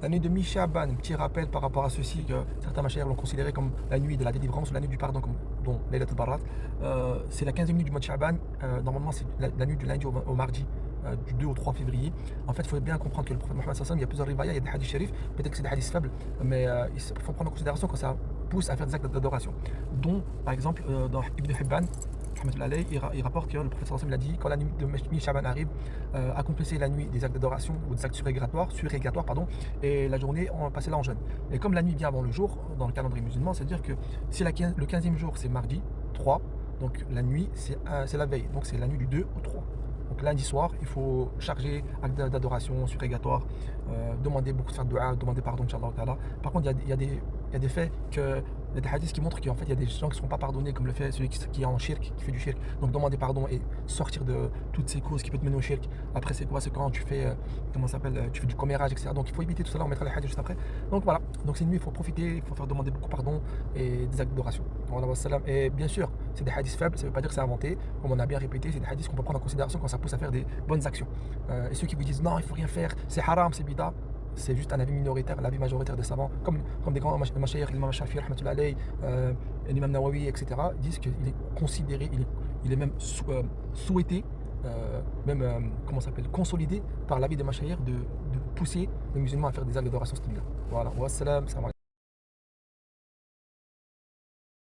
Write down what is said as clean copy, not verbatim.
La nuit de Mi-Sha'ban, petit rappel par rapport à ceci, que certains mashayikh l'ont considéré comme la nuit de la délivrance ou la nuit du pardon, comme dont Laylat al-Barat. C'est la 15e nuit du mois de Sha'ban. Normalement, c'est la nuit du lundi au mardi, du 2 au 3 février. En fait, il faut bien comprendre que le prophète Mohammed sallallahu alayhi wa sallam, il y a plusieurs riwayas, il y a des hadiths shérifs, peut-être que c'est des hadiths faibles, mais il faut prendre en considération que ça pousse à faire des actes d'adoration. Dont, par exemple, dans Ibn Hibban, il rapporte que le prophète sallallahu alayhi wa sallam a dit quand la nuit de Mi-Sha'ban arrive, accomplissez la nuit des actes d'adoration ou des actes surérogatoires, pardon, et la journée, passez-la en jeûne. Et comme la nuit vient avant le jour, dans le calendrier musulman, c'est-à-dire que si le 15e jour c'est mardi 3, donc la nuit c'est la veille, donc c'est la nuit du 2 au 3. Donc lundi soir, il faut charger acte d'adoration, surrégatoire, demander beaucoup de faire dua, demander pardon, Inch'Allah Ta'ala. Par contre, il y a des faits que. Il y a des hadiths qui montrent qu'en fait, il y a des gens qui ne seront pas pardonnés, comme le fait celui qui est en shirk, qui fait du shirk. Donc demander pardon et sortir de toutes ces causes qui peuvent te mener au shirk. Après, c'est quoi? C'est quand tu fais, comment ça s'appelle, tu fais du commérage, etc. Donc il faut éviter tout cela, on mettra les hadiths juste après. Donc voilà, donc c'est une nuit, il faut profiter, il faut faire demander beaucoup pardon et des actes d'adoration. Voilà, wassalam. Et bien sûr, c'est des hadiths faibles, ça ne veut pas dire que c'est inventé. Comme on a bien répété, c'est des hadiths qu'on peut prendre en considération quand ça pousse à faire des bonnes actions. Et ceux qui vous disent non, il ne faut rien faire, c'est haram, c'est bida, c'est juste un avis minoritaire, l'avis majoritaire des savants, comme des grands mashayikh, l'imam Shafi'i, rahmatullahi alayhi, l'imam Nawawi, etc., disent qu'il est considéré, il est même souhaité, comment ça s'appelle, consolidé par l'avis des mashayikh de pousser les musulmans à faire des actes d'adoration à ce niveau-là. Voilà, wassalam, salam.